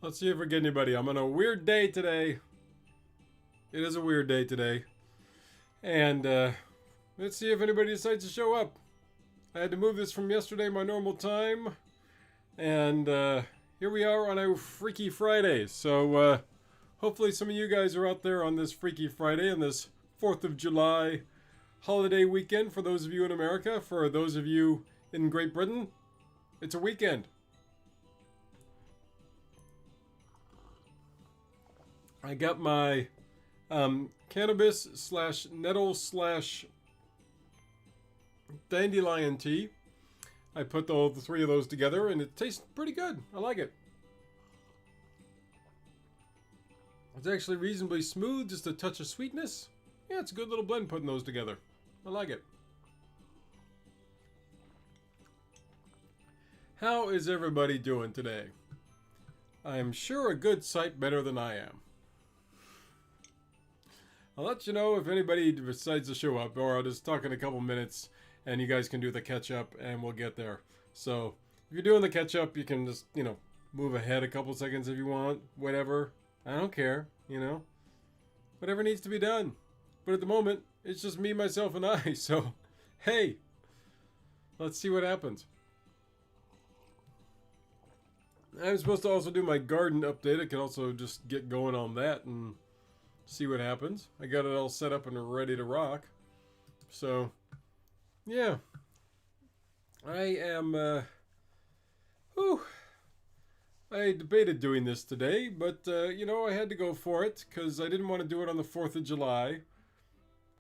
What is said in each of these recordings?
Let's see if we get anybody. I'm on a weird day today. It is a weird day today. And let's see if anybody decides to show up. I had to move this from yesterday, my normal time. And here we are on a Freaky Friday. So hopefully some of you guys are out there on this Freaky Friday, on this 4th of July holiday weekend for those of you in America. For those of you in Great Britain, it's a weekend. I got my cannabis slash nettle slash dandelion tea. I put all the three of those together and it tastes pretty good. I like it. It's actually reasonably smooth, just a touch of sweetness. Yeah, it's a good little blend putting those together. I like it. How is everybody doing today? I'm sure a good sight better than I am. I'll let you know if anybody decides to show up, or I'll just talk in a couple minutes and you guys can do the catch up and we'll get there. So if you're doing the catch up, you can just, move ahead a couple seconds if you want, whatever. I don't care, whatever needs to be done. But at the moment, it's just me, myself, and I. So, hey, let's see what happens. I'm supposed to also do my garden update. I can also just get going on that and see what happens. I got it all set up and ready to rock. So, yeah. I am, I debated doing this today, but, I had to go for it because I didn't want to do it on the 4th of July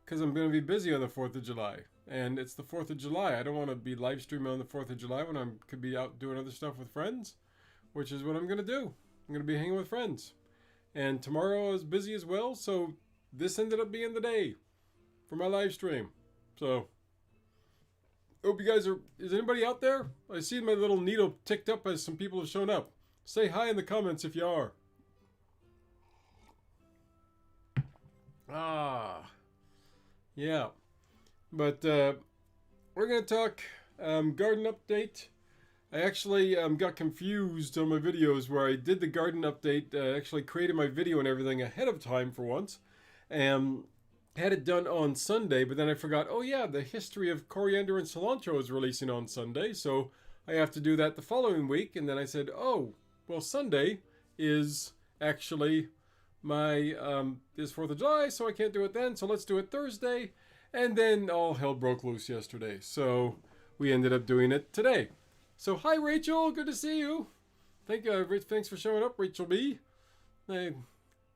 because I'm going to be busy on the 4th of July. And it's the 4th of July. I don't want to be live streaming on the 4th of July when I could be out doing other stuff with friends, which is what I'm going to do. I'm going to be hanging with friends. And tomorrow I was busy as well, so this ended up being the day for my live stream. So, hope you guys are... Is anybody out there? I see my little needle ticked up as some people have shown up. Say hi in the comments if you are. Yeah. But, we're going to talk garden update. I actually got confused on my videos where I did the garden update, actually created my video and everything ahead of time for once, and had it done on Sunday, but then I forgot, oh yeah, the history of coriander and cilantro is releasing on Sunday, so I have to do that the following week, and then I said, oh, well Sunday is actually my, is 4th of July, so I can't do it then, so let's do it Thursday, and then all hell broke loose yesterday, so we ended up doing it today. So, hi Rachel, good to see you. Thanks for showing up, Rachel B. Hey,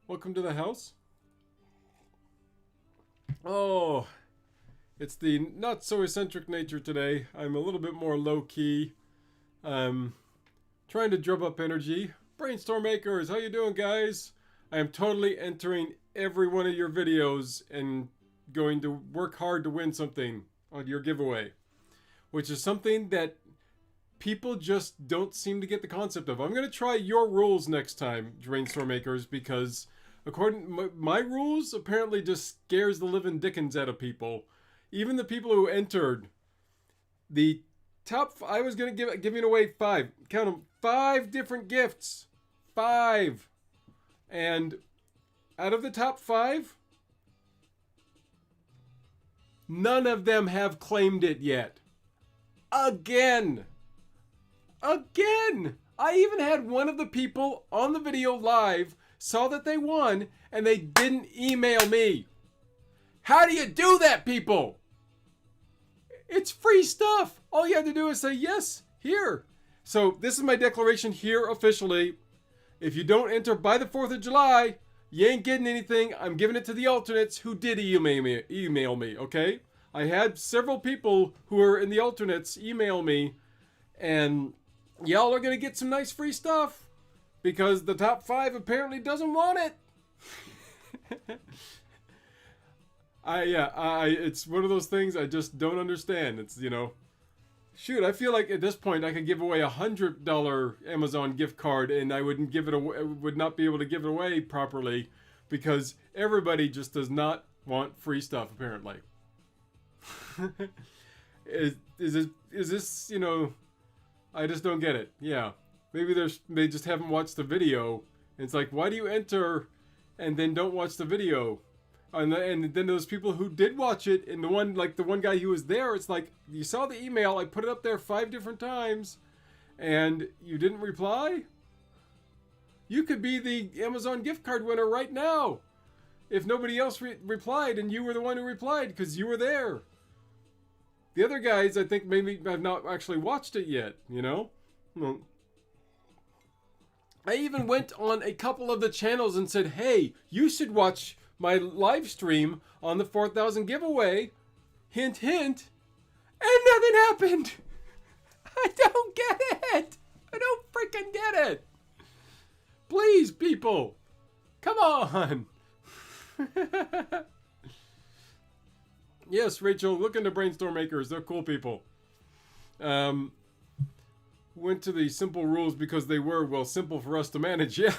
welcome to the house. Oh, it's the not so eccentric nature today. I'm a little bit more low key. Trying to drum up energy. Brainstorm Makers, how you doing, guys? I am totally entering every one of your videos and going to work hard to win something on your giveaway, which is something that people just don't seem to get the concept of. I'm going to try your rules next time, Brainstorm Makers, because according to my rules, apparently just scares the living dickens out of people. Even the people who entered the top, I was going to giving away 5. Count them, 5 different gifts. 5. And out of the top 5, none of them have claimed it yet. Again. I even had one of the people on the video live saw that they won and they didn't email me. How do you do that, people? It's free stuff. All you have to do is say yes, here. So this is my declaration here officially. If you don't enter by the 4th of July, you ain't getting anything. I'm giving it to the alternates who did email me, okay? I had several people who are in the alternates email me, and y'all are going to get some nice free stuff because the top 5 apparently doesn't want it. It's one of those things I just don't understand. It's, shoot, I feel like at this point I could give away $100 Amazon gift card and I wouldn't give it away, would not be able to give it away properly because everybody just does not want free stuff apparently. Is this, I just don't get it. Yeah. Maybe they just haven't watched the video. And it's like, why do you enter and then don't watch the video? And then those people who did watch it, and the one guy who was there, it's like, you saw the email, I put it up there 5 different times, and you didn't reply? You could be the Amazon gift card winner right now if nobody else replied and you were the one who replied because you were there. The other guys, I think, maybe have not actually watched it yet, you know? Well, I even went on a couple of the channels and said, hey, you should watch my live stream on the 4,000 giveaway. Hint, hint. And nothing happened. I don't get it. I don't freaking get it. Please, people. Come on. Yes, Rachel, look into Brainstorm Makers. They're cool people. Went to the simple rules because they were, well, simple for us to manage. Yeah.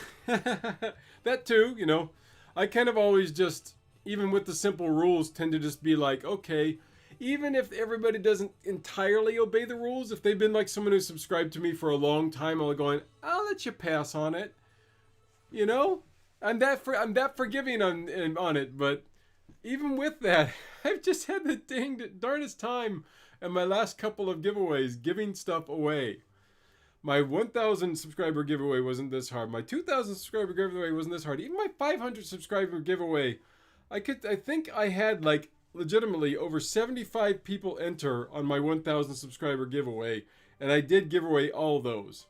That too, you know. I kind of always just, even with the simple rules, tend to just be like, okay, even if everybody doesn't entirely obey the rules, if they've been like someone who subscribed to me for a long time, I'll go, I'll let you pass on it. You know? I'm that forgiving on it, but even with that, I've just had the darndest time in my last couple of giveaways giving stuff away. My 1,000 subscriber giveaway wasn't this hard. My 2,000 subscriber giveaway wasn't this hard. Even my 500 subscriber giveaway, I think I had like legitimately over 75 people enter on my 1,000 subscriber giveaway, and I did give away all those.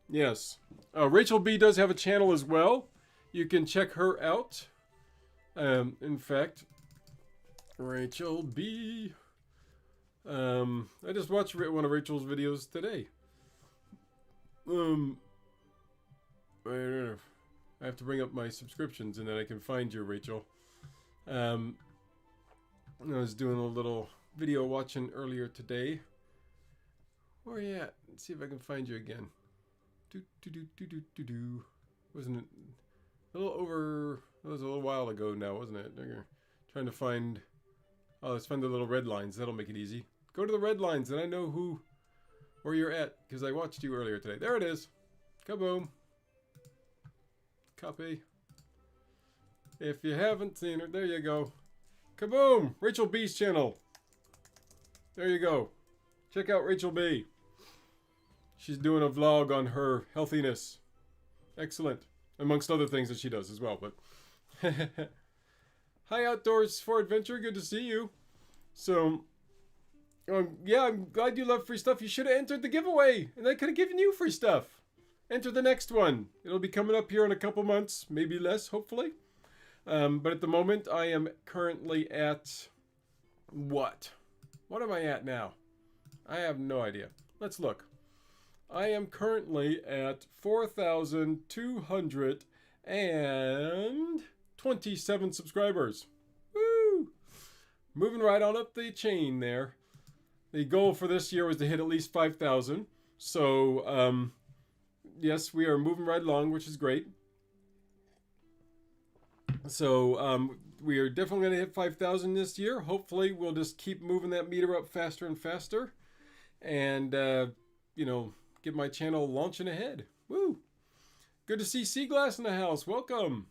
Yes. Rachel B does have a channel as well. You can check her out. In fact, Rachel B. I just watched one of Rachel's videos today. I have to bring up my subscriptions and then I can find you, Rachel. I was doing a little video watching earlier today. Where are you at? Let's see if I can find you again. Wasn't it a little over? It was a little while ago now, wasn't it? Trying to find. Oh, let's find the little red lines. That'll make it easy. Go to the red lines, and I know where you're at because I watched you earlier today. There it is. Kaboom. Copy. If you haven't seen her, there you go. Kaboom! Rachel B's channel. There you go. Check out Rachel B. She's doing a vlog on her healthiness. Excellent. Amongst other things that she does as well, but... Hi, Outdoors for Adventure. Good to see you. So, yeah, I'm glad you love free stuff. You should have entered the giveaway, and I could have given you free stuff. Enter the next one. It'll be coming up here in a couple months, maybe less, hopefully. But at the moment, I am currently at what? What am I at now? I have no idea. Let's look. I am currently at 4,227 subscribers. Woo! Moving right on up the chain there. The goal for this year was to hit at least 5,000. So, yes, we are moving right along, which is great. So, we are definitely going to hit 5,000 this year. Hopefully, we'll just keep moving that meter up faster and faster. And, you know, get my channel launching ahead. Woo! Good to see Seaglass in the house. Welcome.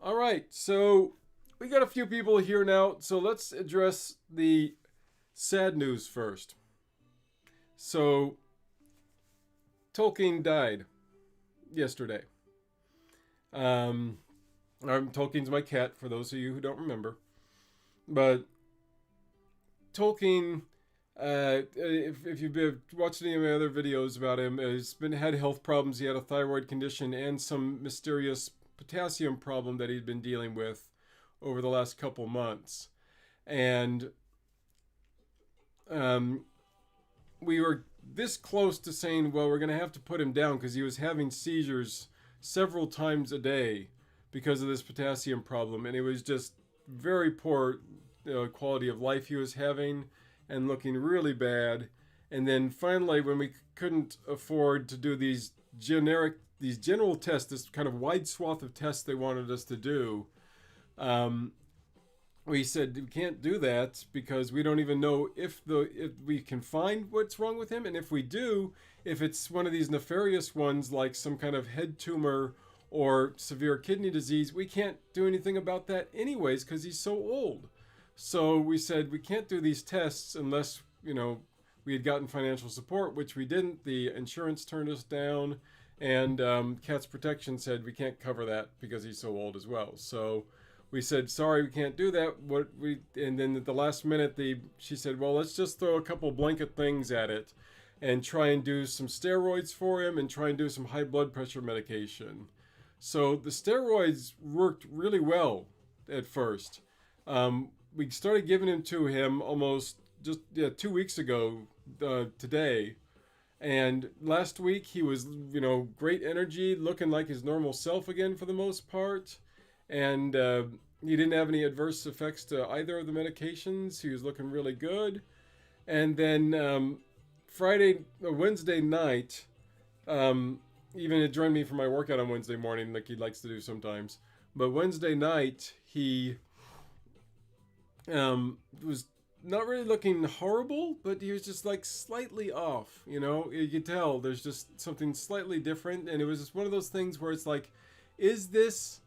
All right, so we got a few people here now. So let's address the sad news first. So, Tolkien died yesterday. Tolkien's my cat, for those of you who don't remember. But Tolkien, if you've watched any of my other videos about him, had health problems. He had a thyroid condition and some mysterious potassium problem that he'd been dealing with over the last couple months. And we were this close to saying, well, we're going to have to put him down because he was having seizures several times a day because of this potassium problem, and it was just very poor quality of life he was having and looking really bad. And then finally, when we couldn't afford to do these general tests, this kind of wide swath of tests they wanted us to do, we said we can't do that because we don't even know if we can find what's wrong with him, and if we do, if it's one of these nefarious ones like some kind of head tumor or severe kidney disease, we can't do anything about that anyways because he's so old. So we said we can't do these tests unless, we had gotten financial support, which we didn't. The insurance turned us down, and Cats Protection said we can't cover that because he's so old as well. So we said, sorry, we can't do that. And then at the last minute, she said, well, let's just throw a couple blanket things at it and try and do some steroids for him and try and do some high blood pressure medication. So the steroids worked really well at first. We started giving them to him almost just 2 weeks ago today. And last week he was, great energy, looking like his normal self again for the most part. And he didn't have any adverse effects to either of the medications. He was looking really good. And then Wednesday night, even had joined me for my workout on Wednesday morning, like he likes to do sometimes. But Wednesday night, he was not really looking horrible, but he was just like slightly off. You could tell there's just something slightly different. And it was just one of those things where it's like, is this,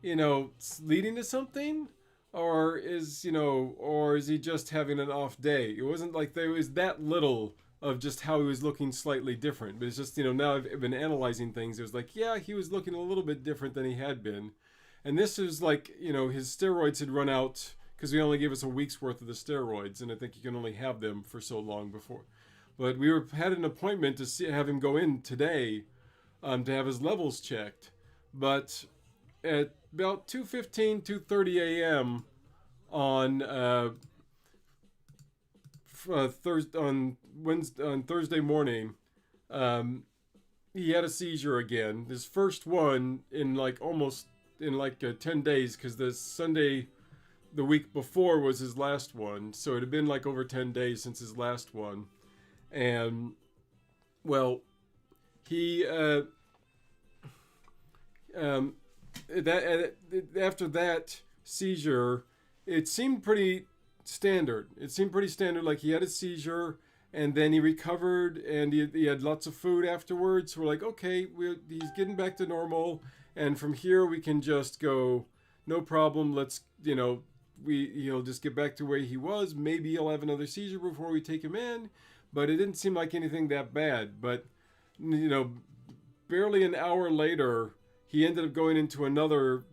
leading to something? Or is he just having an off day? It wasn't like there was that little of just how he was looking slightly different. But it's just, now I've been analyzing things. It was like, yeah, he was looking a little bit different than he had been. And this is like, his steroids had run out because we only gave us a week's worth of the steroids. And I think you can only have them for so long before. But we had an appointment to have him go in today to have his levels checked. But at about 2:30 a.m. on Thursday morning, he had a seizure again. His first one in 10 days, because the Sunday the week before was his last one. So it had been like over 10 days since his last one. And, well, he, after that seizure, it seemed pretty standard. Like he had a seizure and then he recovered and he had lots of food afterwards. So we're like, okay, he's getting back to normal. And from here we can just go, no problem. Let's, he'll just get back to where he was. Maybe he'll have another seizure before we take him in. But it didn't seem like anything that bad. But, barely an hour later, he ended up going into another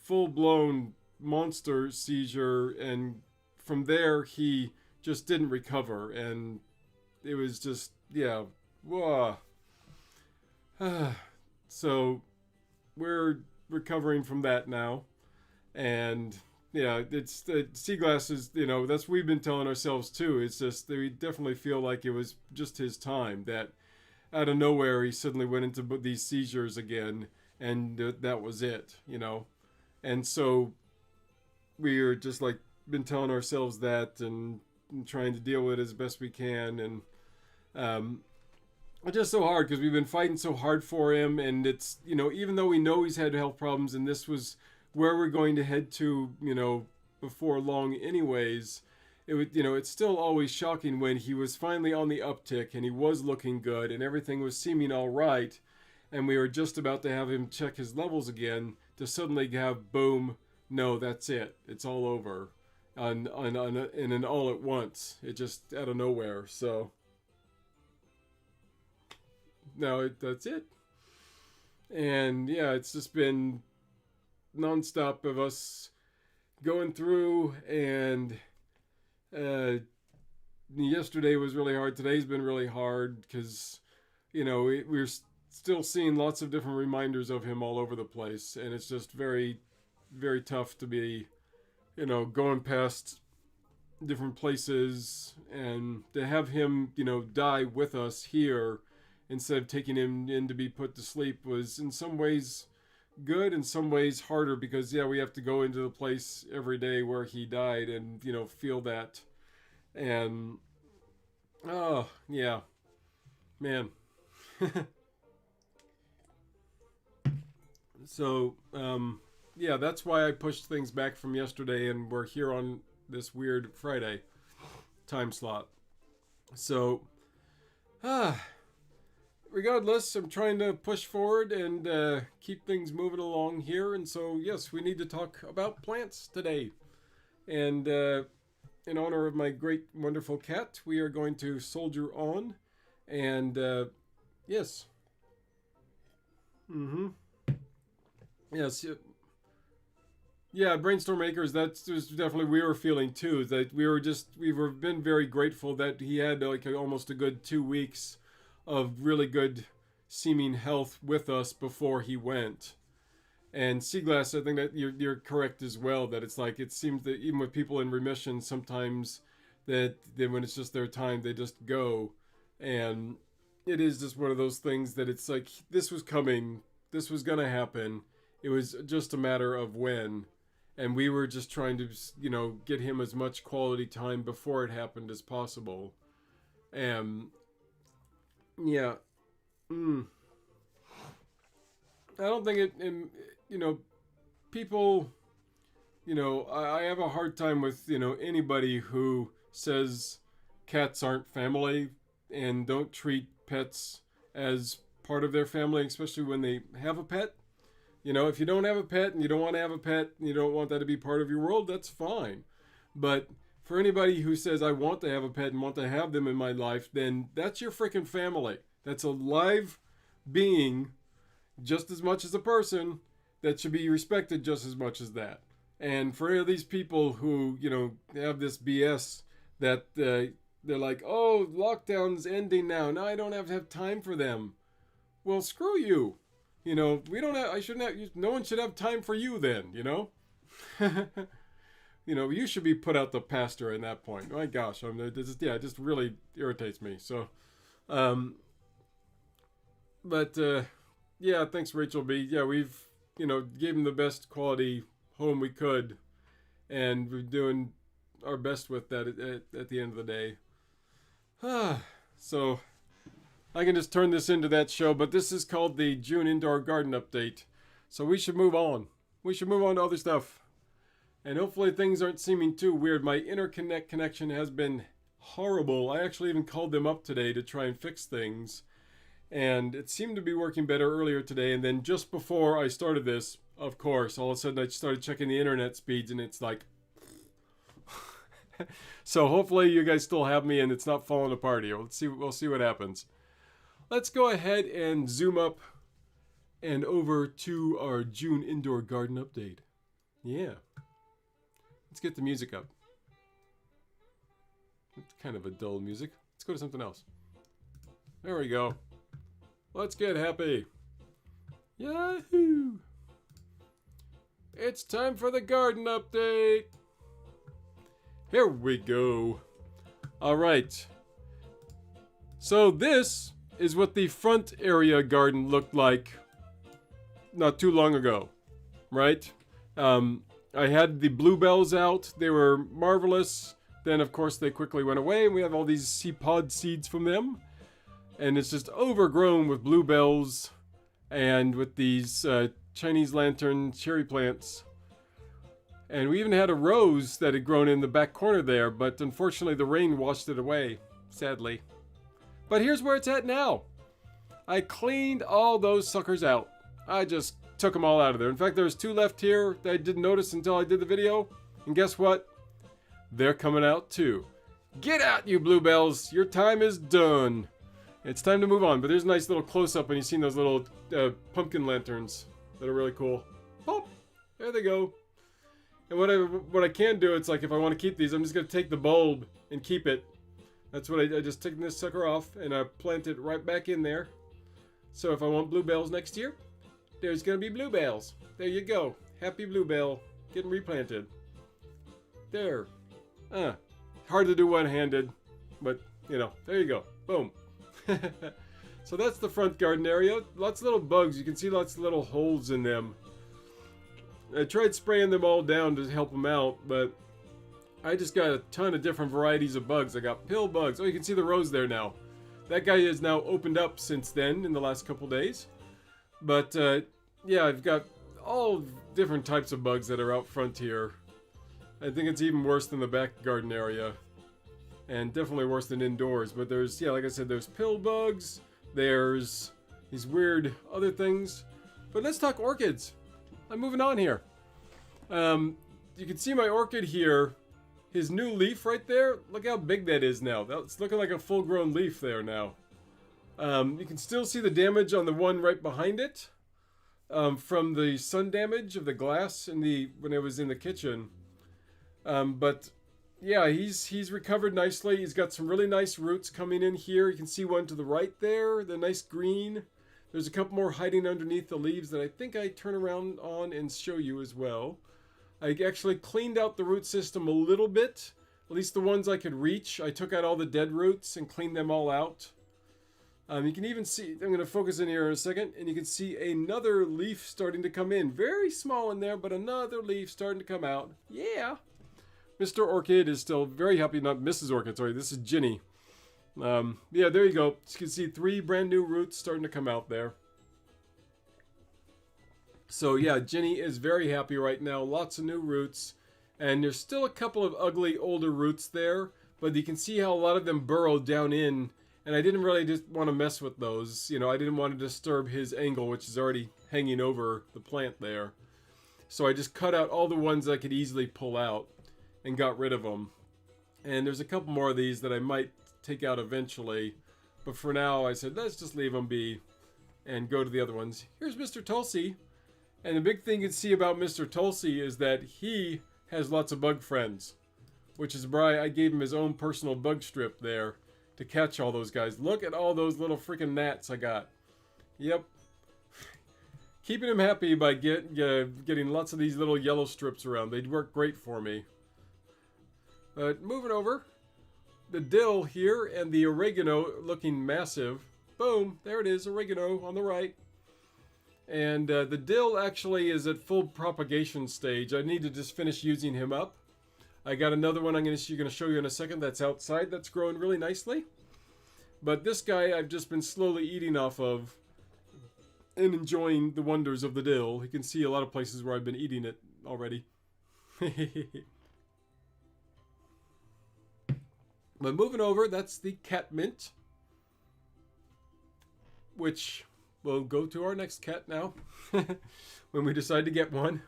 full-blown monster seizure. And from there, he just didn't recover. And it was just, whoa. So we're recovering from that now. And it's the sea glasses, that's what we've been telling ourselves too. It's just we definitely feel like it was just his time, that out of nowhere he suddenly went into these seizures again, and that was it, And so we're just like been telling ourselves that and trying to deal with it as best we can. And it's just so hard because we've been fighting so hard for him, and it's, even though we know he's had health problems and this was where we're going to head to, before long anyways, it's still always shocking when he was finally on the uptick and he was looking good and everything was seeming all right, and we were just about to have him check his levels again, to suddenly have, boom, no, that's it. It's all over. And an all at once. It just out of nowhere. So no, that's it. And it's just been nonstop of us going through, and yesterday was really hard. Today's been really hard because we're still seeing lots of different reminders of him all over the place, and it's just very, very tough to be going past different places and to have him die with us here instead of taking him in to be put to sleep was in some ways good, in some ways harder, because we have to go into the place every day where he died and feel that. And oh yeah, man. So yeah, that's why I pushed things back from yesterday, and we're here on this weird Friday time slot. So, regardless, I'm trying to push forward and keep things moving along here. And so, yes, we need to talk about plants today. And in honor of my great, wonderful cat, we are going to soldier on. And yes. Yes. Yeah, Brainstorm Acres, that's definitely we were feeling too. That we've been very grateful that he had like almost a good 2 weeks of really good seeming health with us before he went. And Seaglass, I think that you're correct as well, that it's like it seems that even with people in remission, sometimes that when it's just their time, they just go. And it is just one of those things that it's like this was coming, this was going to happen. It was just a matter of when. And we were just trying to, get him as much quality time before it happened as possible. And, yeah. I don't think people, I have a hard time with, anybody who says cats aren't family and don't treat pets as part of their family, especially when they have a pet. If you don't have a pet and you don't want to have a pet and you don't want that to be part of your world, that's fine. But for anybody who says, I want to have a pet and want to have them in my life, then that's your freaking family. That's a live being just as much as a person that should be respected just as much as that. And for any of these people who, have this BS that they're like, oh, lockdown's ending now. Now I don't have time for them. Well, screw you. We don't have, no one should have time for you then, you should be put out the pasture at that point. My gosh, it just really irritates me. So, yeah, thanks, Rachel B. Yeah, we've, gave him the best quality home we could, and we're doing our best with that at the end of the day. So, I can just turn this into that show, but this is called the June Indoor Garden Update. So we should move on. We should move on to other stuff. And hopefully things aren't seeming too weird. My interconnect connection has been horrible. I actually even called them up today to try and fix things. And it seemed to be working better earlier today. And then just before I started this, of course, all of a sudden I started checking the internet speeds and it's like... So hopefully you guys still have me and it's not falling apart here. We'll see what happens. Let's go ahead and zoom up and over to our June Indoor Garden Update. Yeah. Let's get the music up. It's kind of a dull music. Let's go to something else. There we go. Let's get happy. Yahoo! It's time for the garden update. Here we go. All right. So this is what the front area garden looked like not too long ago, right? I had the bluebells out. They were marvelous. Then, of course, they quickly went away, and we have all these seed pod seeds from them. And it's just overgrown with bluebells and with these Chinese lantern cherry plants. And we even had a rose that had grown in the back corner there, but unfortunately the rain washed it away, sadly. But here's where it's at now. I cleaned all those suckers out. I just took them all out of there. In fact, there's 2 left here that I didn't notice until I did the video. And guess what? They're coming out too. Get out, you bluebells. Your time is done. It's time to move on. But there's a nice little close-up and you've seen those little pumpkin lanterns that are really cool. Pop! There they go. And what I can do, it's like if I want to keep these, I'm just going to take the bulb and keep it. That's what I just take this sucker off and I plant it right back in there. So if I want bluebells next year, there's going to be bluebells. There you go. Happy bluebell getting replanted. There. Hard to do one-handed, but there you go. Boom. So that's the front garden area. Lots of little bugs. You can see lots of little holes in them. I tried spraying them all down to help them out, but I just got a ton of different varieties of bugs. I got pill bugs. Oh, you can see the rose there now. That guy is now opened up since then in the last couple days. But yeah, I've got all different types of bugs that are out front here. I think it's even worse than the back garden area. And definitely worse than indoors. But there's, yeah, like I said, there's pill bugs. There's these weird other things. But let's talk orchids. I'm moving on here. You can see my orchid here. His new leaf right there. Look how big that is now. That's looking like a full-grown leaf there now. You can still see the damage on the one right behind it. From the sun damage of the glass when it was in the kitchen. But yeah, he's recovered nicely. He's got some really nice roots coming in here. You can see one to the right there, the nice green. There's a couple more hiding underneath the leaves that I think I turn around on and show you as well. I actually cleaned out the root system a little bit, at least the ones I could reach. I took out all the dead roots and cleaned them all out. You can even see, I'm going to focus in here in a second, and you can see another leaf starting to come in. Very small in there, but another leaf starting to come out. Yeah. Mr. Orchid is still very happy, not Mrs. Orchid, sorry, this is Ginny. Yeah, there you go. You can see 3 brand new roots starting to come out there. So yeah, Ginny is very happy right now. Lots of new roots. And there's still a couple of ugly older roots there, but you can see how a lot of them burrow down in. And I didn't really just want to mess with those. You know, I didn't want to disturb his angle, which is already hanging over the plant there. So I just cut out all the ones I could easily pull out and got rid of them. And there's a couple more of these that I might take out eventually. But for now, I said, let's just leave them be and go to the other ones. Here's Mr. Tulsi. And the big thing you can see about Mr. Tulsi is that he has lots of bug friends. Which is why I gave him his own personal bug strip there to catch all those guys. Look at all those little freaking gnats I got. Yep. Keeping him happy by getting lots of these little yellow strips around. They'd work great for me. But moving over. The dill here and the oregano looking massive. Boom. There it is. Oregano on the right. And the dill actually is at full propagation stage. I need to just finish using him up. I got another one I'm going to show you in a second that's outside that's growing really nicely. But this guy I've just been slowly eating off of and enjoying the wonders of the dill. You can see a lot of places where I've been eating it already. But moving over, that's the cat mint. Which we'll go to our next cat now. When we decide to get one.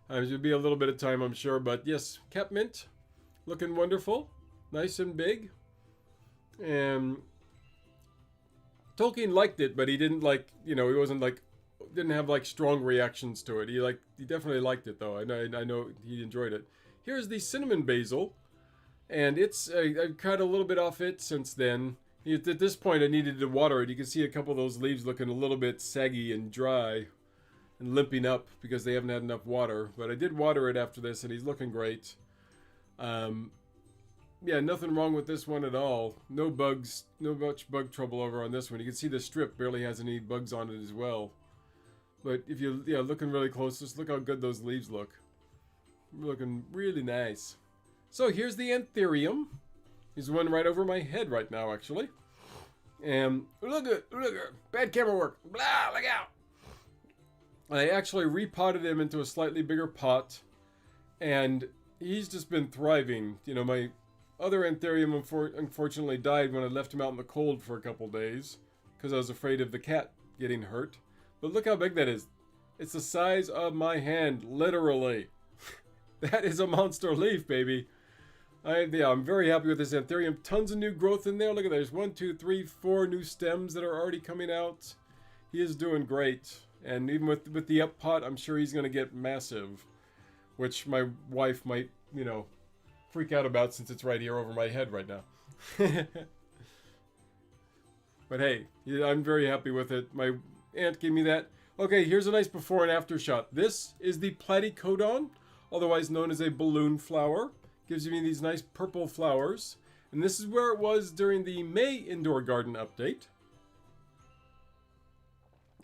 There'll be a little bit of time, I'm sure. But yes, cat mint. Looking wonderful. Nice and big. And Tolkien liked it, but he didn't like, you know, he wasn't like, didn't have like strong reactions to it. He definitely liked it though. I know he enjoyed it. Here's the cinnamon basil. And it's, I've cut a little bit off it since then. At this point I needed to water it. You can see a couple of those leaves looking a little bit saggy and dry and limping up because they haven't had enough water. But I did water it after this and he's looking great. Yeah, nothing wrong with this one at all. No bugs, no much bug trouble over on this one. You can see the strip barely has any bugs on it as well. But if you, yeah, looking really close, just look how good those leaves look. Looking really nice. So here's the Aetherium. He's one right over my head right now, actually. And look at, bad camera work. Blah, look out. I actually repotted him into a slightly bigger pot. And he's just been thriving. You know, my other Aetherium unfortunately died when I left him out in the cold for a couple days. Because I was afraid of the cat getting hurt. But look how big that is. It's the size of my hand, literally. That is a monster leaf, baby. Yeah, I'm very happy with this Aetherium. Tons of new growth in there. Look at that. There's 1, 2, 3, 4 new stems that are already coming out. He is doing great. And even with the up pot, I'm sure he's going to get massive. Which my wife might, you know, freak out about since it's right here over my head right now. But hey, I'm very happy with it. My aunt gave me that. Okay, here's a nice before and after shot. This is the Platycodon, otherwise known as a balloon flower. Gives me these nice purple flowers. And this is where it was during the May indoor garden update.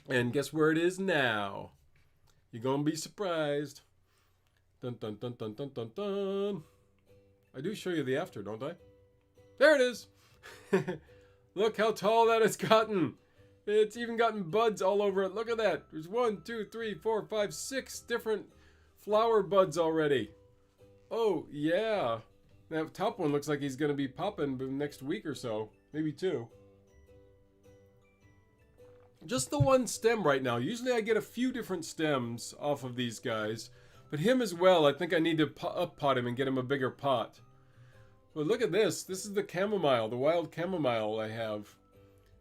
And guess where it is now? You're gonna be surprised. Dun dun dun dun dun dun dun. I do show you the after, don't I? There it is! Look how tall that has gotten! It's even gotten buds all over it. Look at that. There's 1, 2, 3, 4, 5, 6 different flower buds already. Oh, yeah. That top one looks like he's going to be popping next week or so. Maybe 2. Just the one stem right now. Usually I get a few different stems off of these guys. But him as well, I think I need to up-pot him and get him a bigger pot. But look at this. This is the chamomile, the wild chamomile I have.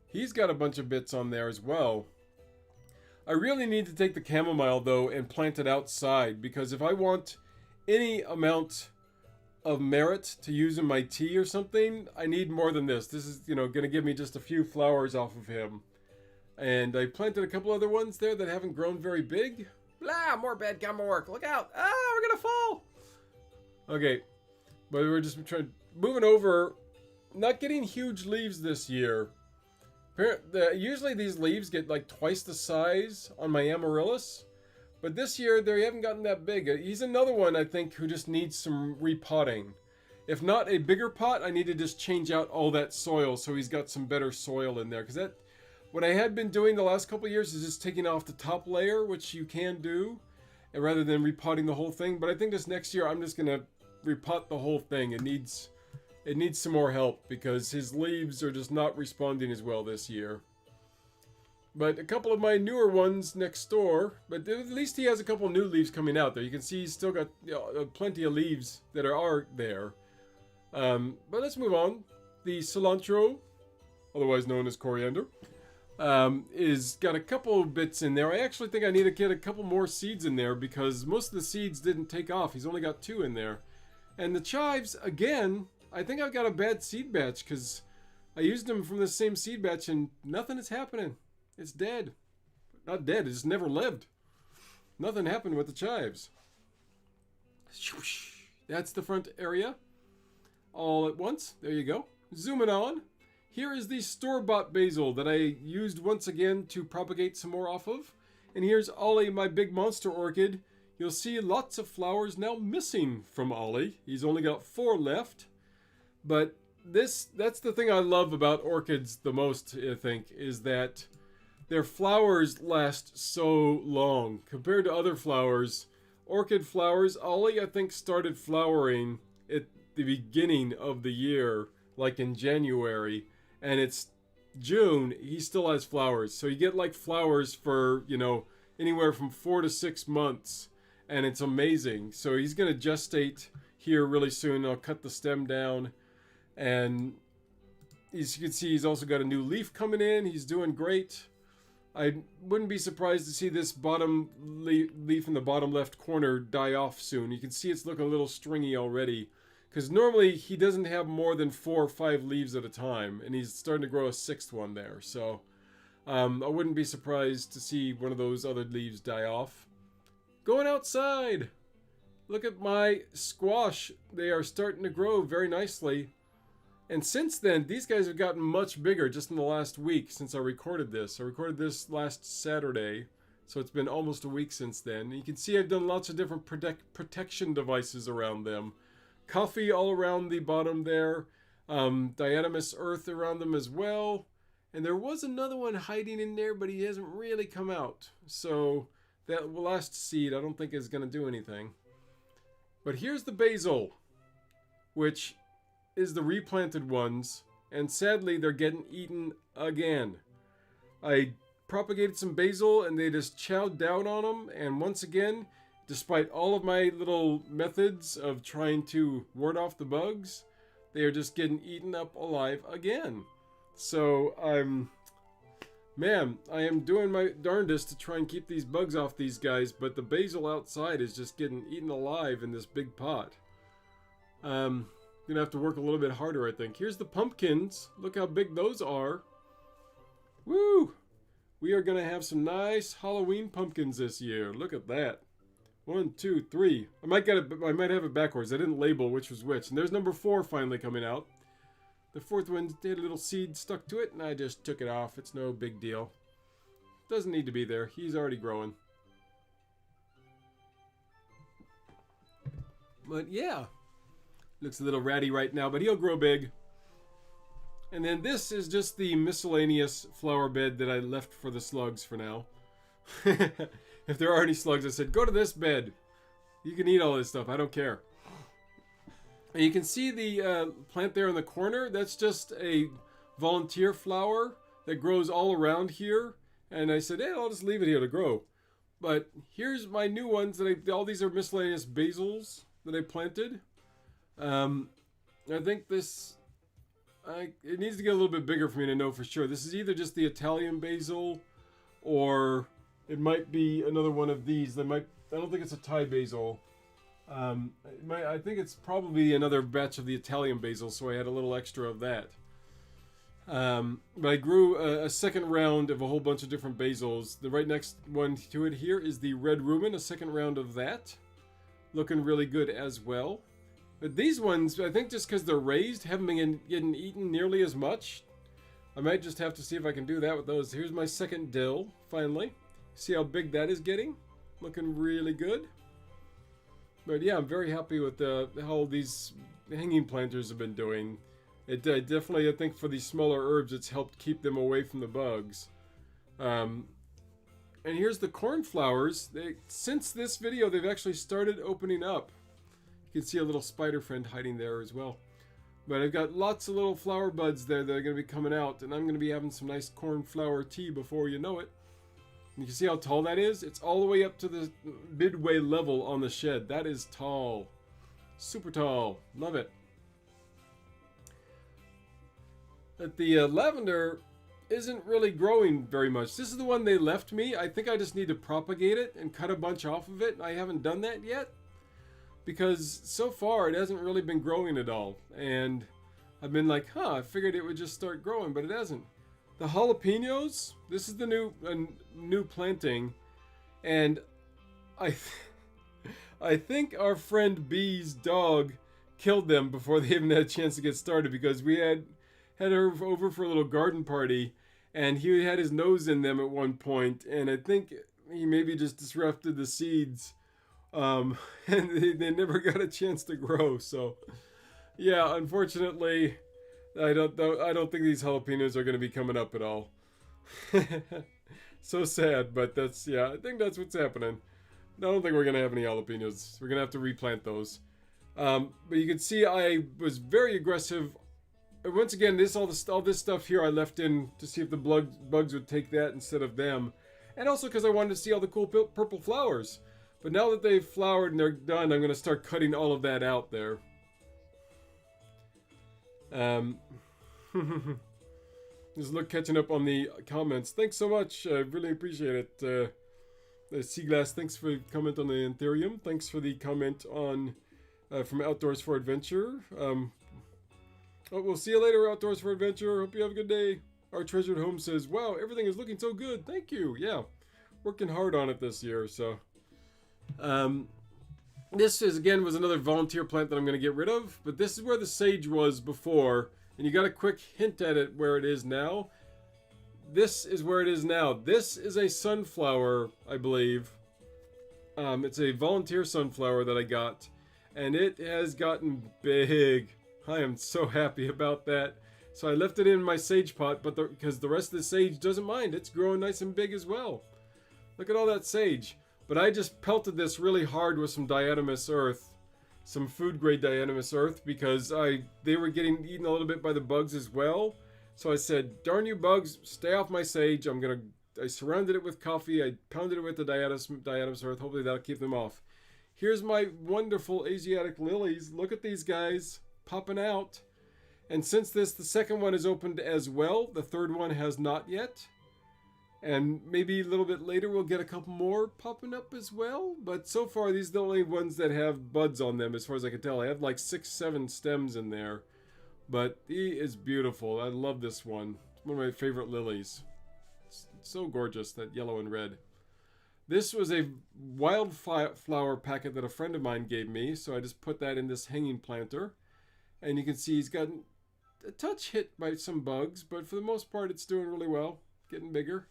He's got a bunch of bits on there as well. I really need to take the chamomile, though, and plant it outside. Because if I want any amount of merit to use in my tea or something, I need more than this. This is, going to give me just a few flowers off of him. And I planted a couple other ones there that haven't grown very big. Blah, more bad camera work. Look out. Ah, we're going to fall. Okay. But we're just moving over. Not getting huge leaves this year. Usually these leaves get like twice the size on my amaryllis. But this year they haven't gotten that big. He's another one, I think, who just needs some repotting. If not a bigger pot, I need to just change out all that soil so he's got some better soil in there. Because that... What I had been doing the last couple of years is just taking off the top layer, which you can do, and rather than repotting the whole thing. But I think this next year I'm just going to repot the whole thing. It needs some more help because his leaves are just not responding as well this year. But a couple of my newer ones next door, but at least he has a couple new leaves coming out there. You can see he's still got plenty of leaves that are there. But let's move on. The cilantro, otherwise known as coriander, is got a couple bits in there. I actually think I need to get a couple more seeds in there because most of the seeds didn't take off. He's only got 2 in there. And the chives, again, I think I've got a bad seed batch because I used them from the same seed batch and nothing is happening. It's dead. Not dead, it just never lived. Nothing happened with the chives. That's the front area. All at once. There you go. Zooming on. Here is the store-bought basil that I used once again to propagate some more off of. And here's Ollie, my big monster orchid. You'll see lots of flowers now missing from Ollie. He's only got 4 left. But that's the thing I love about orchids the most, I think, is that their flowers last so long. Compared to other flowers, orchid flowers, Ollie, I think, started flowering at the beginning of the year, like in January. And it's June, he still has flowers. So you get like flowers for, anywhere from 4 to 6 months. And it's amazing. So he's going to gestate here really soon. I'll cut the stem down. And as you can see, he's also got a new leaf coming in. He's doing great. I wouldn't be surprised to see this bottom leaf in the bottom left corner die off soon. You can see it's looking a little stringy already. Because normally he doesn't have more than 4 or 5 leaves at a time. And he's starting to grow a 6th one there. So I wouldn't be surprised to see one of those other leaves die off. Going outside. Look at my squash. They are starting to grow very nicely. And since then, these guys have gotten much bigger just in the last week since I recorded this. I recorded this last Saturday. So it's been almost a week since then. And you can see I've done lots of different protection devices around them. Coffee all around the bottom there. Diatomaceous earth around them as well. And there was another one hiding in there, but he hasn't really come out. So that last seed I don't think is going to do anything. But here's the basil, which is the replanted ones. And sadly, they're getting eaten again. I propagated some basil and they just chowed down on them. And once again, despite all of my little methods of trying to ward off the bugs, they are just getting eaten up alive again. So I am doing my darndest to try and keep these bugs off these guys, but the basil outside is just getting eaten alive in this big pot. I'm gonna have to work a little bit harder, I think. Here's the pumpkins. Look how big those are. Woo! We are gonna have some nice Halloween pumpkins this year. Look at that. 1, 2, 3. I might have it backwards. I didn't label which was which. And there's number 4 finally coming out. The 4th one had a little seed stuck to it, and I just took it off. It's no big deal. Doesn't need to be there. He's already growing. But yeah. Looks a little ratty right now, but he'll grow big. And then this is just the miscellaneous flower bed that I left for the slugs for now. If there are any slugs, I said, go to this bed. You can eat all this stuff. I don't care. And you can see the plant there in the corner. That's just a volunteer flower that grows all around here. And I said, hey, I'll just leave it here to grow. But here's my new ones. All these are miscellaneous basils that I planted. I think this... it needs to get a little bit bigger for me to know for sure. This is either just the Italian basil, or it might be another one of these. I don't think it's a Thai basil. I think it's probably another batch of the Italian basil, so I had a little extra of that. But I grew a second round of a whole bunch of different basils. The right next one to it here is the red rumen, a second round of that. Looking really good as well. But these ones, I think just because they're raised, haven't been getting eaten nearly as much. I might just have to see if I can do that with those. Here's my second dill, finally. See how big that is getting? Looking really good. But yeah, I'm very happy with how these hanging planters have been doing. It definitely, I think for these smaller herbs, it's helped keep them away from the bugs. And here's the cornflowers. Since this video, they've actually started opening up. You can see a little spider friend hiding there as well. But I've got lots of little flower buds there that are going to be coming out. And I'm going to be having some nice cornflower tea before you know it. And you can see how tall that is? It's all the way up to the midway level on the shed. That is tall. Super tall. Love it. But the lavender isn't really growing very much. This is the one they left me. I think I just need to propagate it and cut a bunch off of it. I haven't done that yet. Because so far it hasn't really been growing at all. And I've been like, I figured it would just start growing, but it hasn't. The jalapenos, this is the new planting. And I think our friend B's dog killed them before they even had a chance to get started, because we had her over for a little garden party and he had his nose in them at one point, and I think he maybe just disrupted the seeds. And they never got a chance to grow. So yeah, unfortunately, I don't think these jalapenos are going to be coming up at all. So sad, but I think that's what's happening. I don't think we're going to have any jalapenos. We're going to have to replant those. But you can see I was very aggressive. Once again, all this stuff here I left in to see if the bugs would take that instead of them. And also because I wanted to see all the cool purple flowers. But now that they've flowered and they're done, I'm going to start cutting all of that out there. Just catching up on the comments. Thanks so much. I really appreciate it. Seaglass, thanks for the comment on the Aetherium. Thanks for the comment on from Outdoors for Adventure. We'll see you later, Outdoors for Adventure. Hope you have a good day. Our Treasured Home says, wow, everything is looking so good. Thank you. Yeah, working hard on it this year, so... this was another volunteer plant that I'm going to get rid of, but this is where the sage was before, and you got a quick hint at it where it is now. This is where it is now. This is a sunflower, I believe. It's a volunteer sunflower that I got, and it has gotten big. I am so happy about that. So I left it in my sage pot, but because the rest of the sage doesn't mind, it's growing nice and big as well. Look at all that sage. But I just pelted this really hard with some diatomaceous earth, some food grade diatomaceous earth, because they were getting eaten a little bit by the bugs as well. So I said, darn you bugs, stay off my sage. I surrounded it with coffee. I pounded it with the diatomaceous earth. Hopefully that'll keep them off. Here's my wonderful Asiatic Lilies. Look at these guys popping out. And since the second one is opened as well, the third one has not yet. And maybe a little bit later we'll get a couple more popping up as well. But so far these are the only ones that have buds on them as far as I can tell. I have like 6-7 stems in there. But he is beautiful. I love this one. It's one of my favorite lilies. It's so gorgeous, that yellow and red. This was a wildflower packet that a friend of mine gave me. So I just put that in this hanging planter. And you can see he's gotten a touch hit by some bugs. But for the most part it's doing really well. Getting bigger.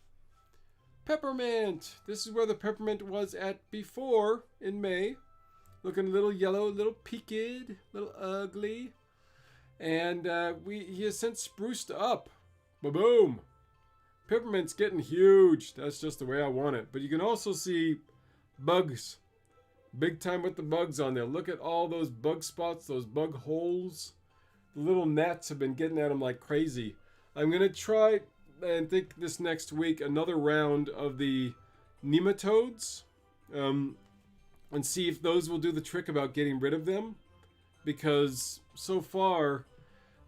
Peppermint! This is where the peppermint was at before in May. Looking a little yellow, a little peaked, a little ugly. And he has since spruced up. Ba-boom! Peppermint's getting huge. That's just the way I want it. But you can also see bugs. Big time with the bugs on there. Look at all those bug spots, those bug holes. The little gnats have been getting at them like crazy. I'm going to try, and think this next week, another round of the nematodes. And see if those will do the trick about getting rid of them. Because so far,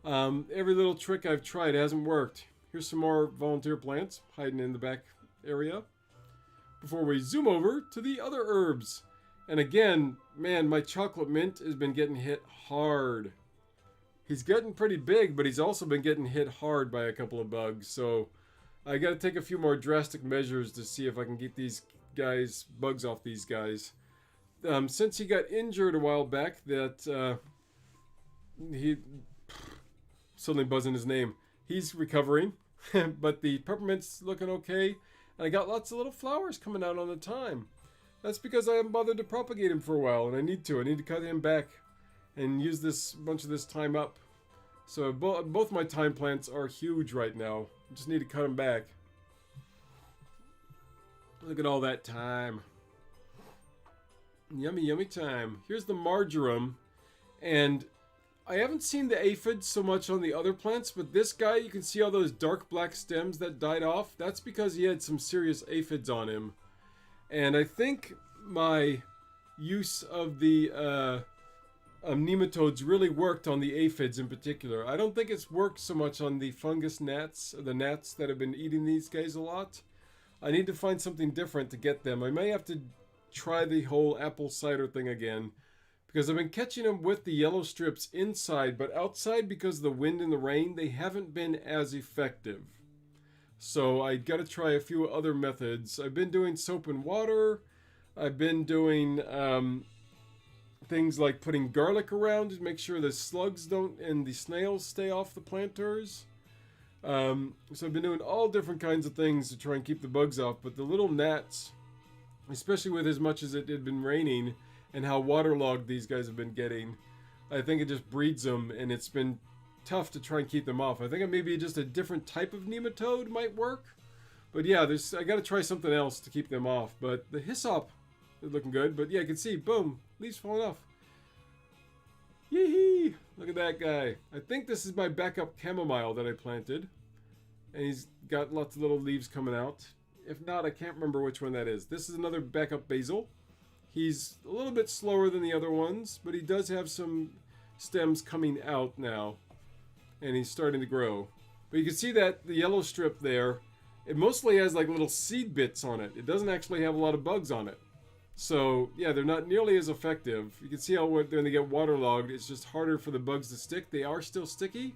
every little trick I've tried hasn't worked. Here's some more volunteer plants hiding in the back area. Before we zoom over to the other herbs. And again, man, my chocolate mint has been getting hit hard. He's getting pretty big, but he's also been getting hit hard by a couple of bugs. So I got to take a few more drastic measures to see if I can get these guys, bugs off these guys. Since he got injured a while back, that he suddenly buzzing his name. He's recovering, but the peppermint's looking okay. And I got lots of little flowers coming out on the thyme. That's because I haven't bothered to propagate him for a while, and I need to. I need to cut him back and use this bunch of this thyme up. So both my thyme plants are huge right now. I just need to cut them back. Look at all that thyme. Yummy, yummy thyme. Here's the marjoram, and I haven't seen the aphids so much on the other plants, but this guy, you can see all those dark black stems that died off. That's because he had some serious aphids on him. And I think my use of the nematodes really worked on the aphids in particular. I don't think it's worked so much on the fungus gnats, the gnats that have been eating these guys a lot. I need to find something different to get them. I may have to try the whole apple cider thing again, because I've been catching them with the yellow strips inside, but outside, because of the wind and the rain, they haven't been as effective. So I got to try a few other methods. I've been doing soap and water. I've been doing things like putting garlic around to make sure the slugs don't and the snails stay off the planters. So I've been doing all different kinds of things to try and keep the bugs off. But the little gnats, especially with as much as it had been raining and how waterlogged these guys have been getting, I think it just breeds them, and it's been tough to try and keep them off. I think maybe just a different type of nematode might work. But yeah, I got to try something else to keep them off. But the hyssop is looking good. But yeah, you can see, boom, leaves falling off. Yee-hee! Look at that guy. I think this is my backup chamomile that I planted. And he's got lots of little leaves coming out. If not, I can't remember which one that is. This is another backup basil. He's a little bit slower than the other ones, but he does have some stems coming out now. And he's starting to grow. But you can see that the yellow strip there, it mostly has like little seed bits on it. It doesn't actually have a lot of bugs on it. So yeah, they're not nearly as effective. You can see how when they get waterlogged, it's just harder for the bugs to stick. They are still sticky.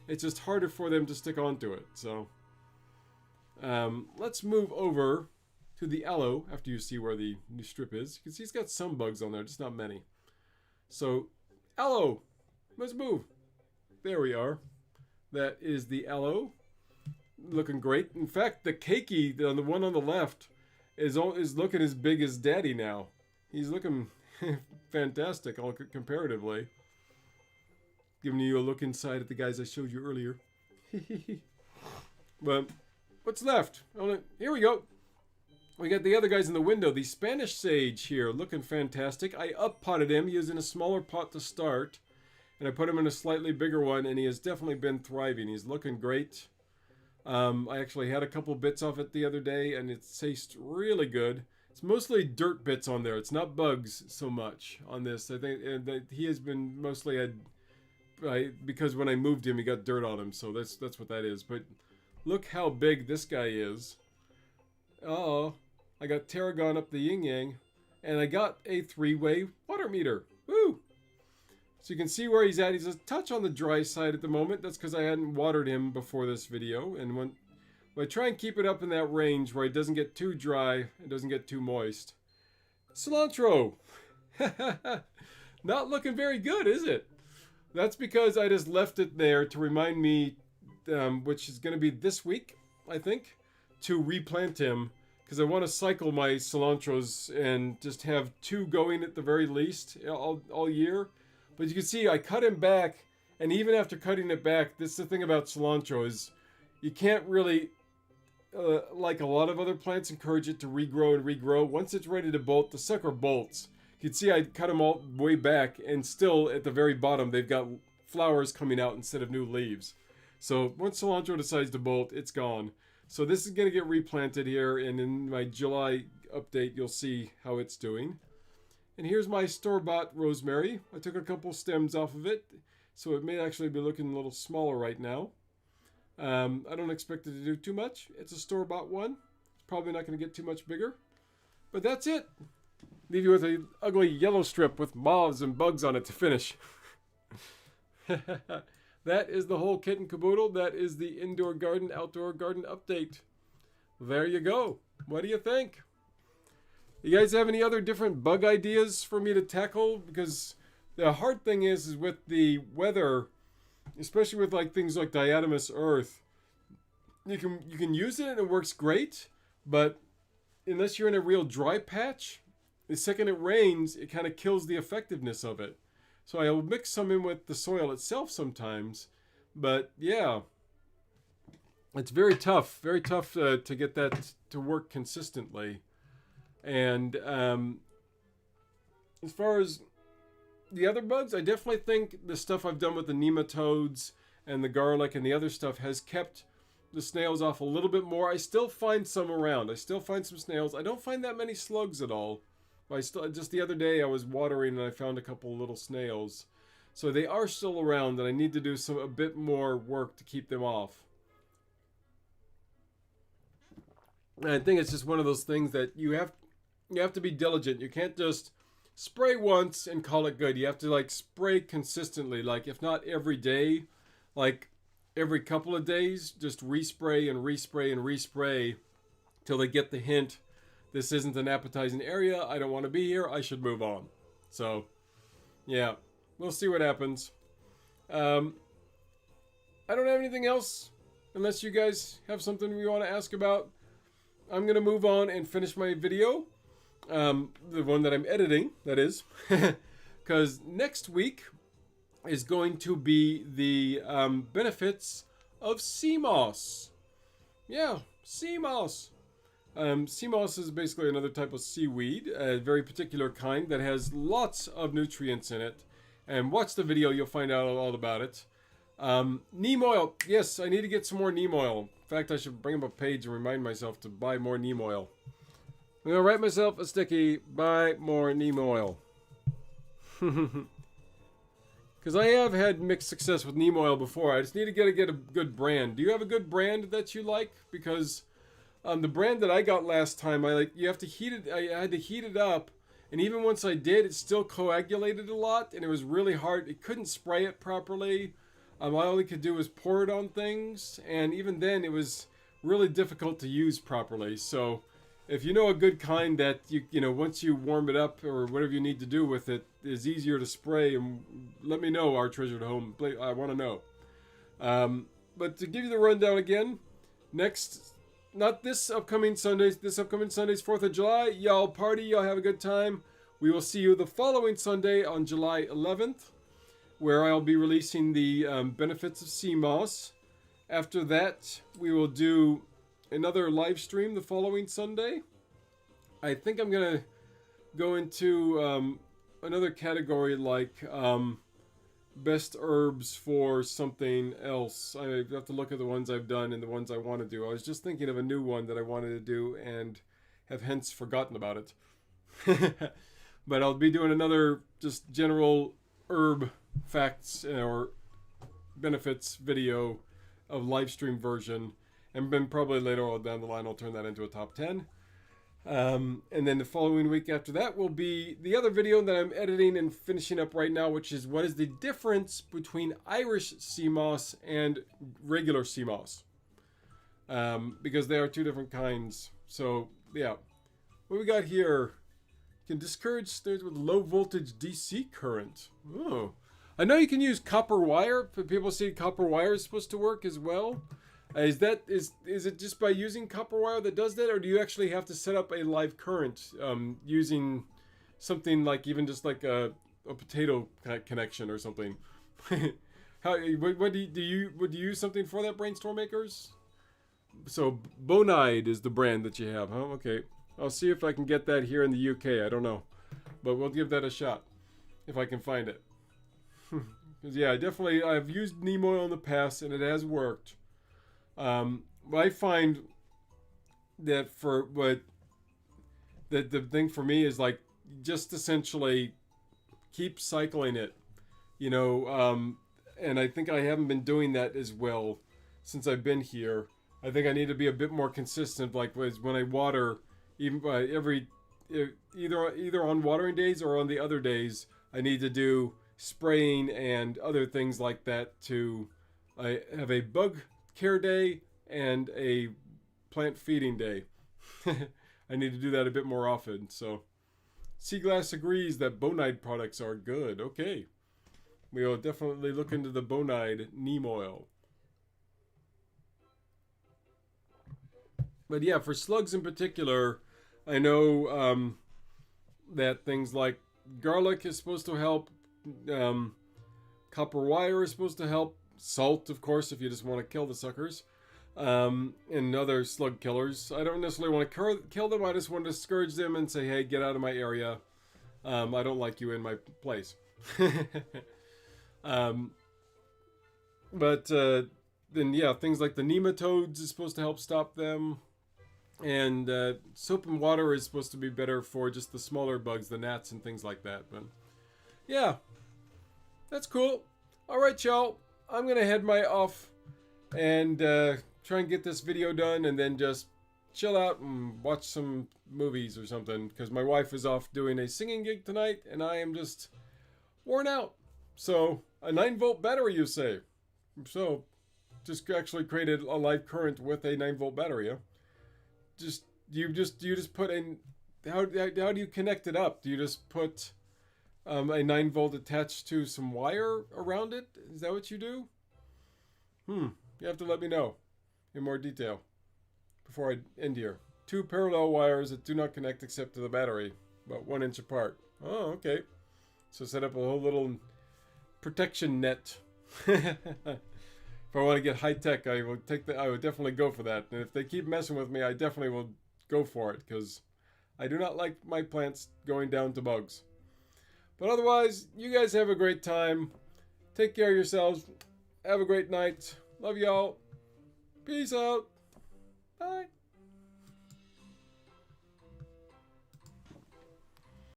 It's just harder for them to stick onto it. So let's move over to the aloe after you see where the new strip is. You can see it's got some bugs on there, just not many. So aloe, let's move. There we are. That is the aloe. Looking great. In fact, the keiki, the one on the left, is looking as big as Daddy now. He's looking fantastic, all comparatively. Giving you a look inside at the guys I showed you earlier. But what's left? Here we go. We got the other guys in the window. The Spanish sage here, looking fantastic. I up-potted him. He was in a smaller pot to start. And I put him in a slightly bigger one, and he has definitely been thriving. He's looking great. I actually had a couple bits off it the other day, and it tastes really good. It's mostly dirt bits on there. It's not bugs so much on this. I think that he has been mostly because when I moved him, he got dirt on him. So that's what that is. But look how big this guy is. Uh-oh. I got tarragon up the yin-yang, and I got a 3-way water meter. Woo! So you can see where he's at. He's a touch on the dry side at the moment. That's because I hadn't watered him before this video. And when I try and keep it up in that range where it doesn't get too dry, it doesn't get too moist. Cilantro! Not looking very good, is it? That's because I just left it there to remind me, which is going to be this week, I think, to replant him. Because I want to cycle my cilantros and just have 2 going at the very least all year. But you can see I cut him back, And even after cutting it back, this is the thing about cilantro is you can't really, like a lot of other plants, encourage it to regrow and regrow. Once it's ready to bolt, the sucker bolts. You can see I cut them all way back, and still at the very bottom they've got flowers coming out instead of new leaves. So once cilantro decides to bolt, it's gone. So this is going to get replanted here, and in my July update you'll see how it's doing. And here's my store-bought rosemary. I took a couple stems off of it, so it may actually be looking a little smaller right now. I don't expect it to do too much. It's a store-bought one. It's probably not going to get too much bigger. But that's it. Leave you with an ugly yellow strip with moths and bugs on it to finish. That is the whole kit and caboodle. That is the indoor garden, outdoor garden update. There you go. What do you think? You guys have any other different bug ideas for me to tackle? Because the hard thing is with the weather, especially with like things like diatomous earth, you can use it and it works great, but unless you're in a real dry patch, the second it rains, it kind of kills the effectiveness of it. So I'll mix some in with the soil itself sometimes, but yeah, it's very tough to get that to work consistently. And as far as the other bugs, I definitely think the stuff I've done with the nematodes and the garlic and the other stuff has kept the snails off a little bit more. I still find some around. I still find some snails. I don't find that many slugs at all. Just the other day I was watering and I found a couple of little snails. So they are still around, and I need to do a bit more work to keep them off. And I think it's just one of those things that you have to be diligent. You can't just spray once and call it good. You have to like spray consistently, like if not every day, like every couple of days, just respray and respray and respray till they get the hint. This isn't an appetizing area. I don't want to be here. I should move on. So, yeah, we'll see what happens. I don't have anything else unless you guys have something you want to ask about. I'm going to move on and finish my video. The one that I'm editing, that is. Because next week is going to be the benefits of Cmos. Yeah, Cmos. Cmos is basically another type of seaweed, a very particular kind that has lots of nutrients in it. And watch the video, you'll find out all about it. Neem oil. Yes, I need to get some more neem oil. In fact, I should bring up a page and remind myself to buy more neem oil. I'm going to write myself a sticky, buy more neem oil. Because I have had mixed success with neem oil before. I just need to get a good brand. Do you have a good brand that you like? Because the brand that I got last time, you have to heat it. I had to heat it up, and even once I did, it still coagulated a lot, and it was really hard. It couldn't spray it properly. All I could do was pour it on things, and even then, it was really difficult to use properly. So, if you know a good kind that you know once you warm it up or whatever you need to do with it is easier to spray, and let me know, our treasured home. I want to know. But to give you the rundown again, not this upcoming Sunday. This upcoming Sunday's 4th of July. Y'all party. Y'all have a good time. We will see you the following Sunday on July 11th, where I'll be releasing the benefits of Cmos. After that, we will do another live stream the following Sunday. I think I'm going to go into another category like best herbs for something else. I have to look at the ones I've done and the ones I want to do. I was just thinking of a new one that I wanted to do and have hence forgotten about it. But I'll be doing another just general herb facts or benefits video of live stream version. And then probably later on down the line I'll turn that into a top 10. And then the following week after that will be the other video that I'm editing and finishing up right now, which is what is the difference between Irish Cmos and regular Cmos. Because they are two different kinds. So, yeah. What we got here? Can discourage snares with low voltage DC current. Oh. I know you can use copper wire. People say copper wire is supposed to work as well. Is it just by using copper wire that does that, or do you actually have to set up a live current using something like even just like a potato connection or something? How? What do you would you use something for that, brainstorm makers? So Bonide is the brand that you have, huh? Okay. I'll see if I can get that here in the UK. I don't know, but we'll give that a shot if I can find it. Because yeah, definitely I've used neem oil in the past and it has worked. I find that the thing for me is like just essentially keep cycling it, you know. And I think I haven't been doing that as well since I've been here. I think I need to be a bit more consistent. Like when I water, even either on watering days or on the other days, I need to do spraying and other things like that. I have a bug care day and a plant feeding day. I need to do that a bit more often. So, Seaglass agrees that Bonide products are good. Okay, we will definitely look into the Bonide neem oil. But yeah, for slugs in particular, I know that things like garlic is supposed to help. Copper wire is supposed to help. Salt, of course, if you just want to kill the suckers. And other slug killers. I don't necessarily want to kill them. I just want to discourage them and say, hey, get out of my area. I don't like you in my place. But then, yeah, things like the nematodes is supposed to help stop them. And soap and water is supposed to be better for just the smaller bugs, the gnats and things like that. But yeah, that's cool. All right, y'all. I'm going to head off and try and get this video done and then just chill out and watch some movies or something. Because my wife is off doing a singing gig tonight and I am just worn out. So, a 9-volt battery, you say? So, just actually created a live current with a 9-volt battery, huh? You just put in, how do you connect it up? Do you just put a 9-volt attached to some wire around it? Is that what you do? You have to let me know in more detail before I end here. 2 parallel wires that do not connect except to the battery, about 1 inch apart. Oh, okay. So set up a whole little protection net. If I want to get high tech, I would definitely go for that. And if they keep messing with me, I definitely will go for it because I do not like my plants going down to bugs. But otherwise, you guys have a great time. Take care of yourselves. Have a great night. Love y'all. Peace out. Bye.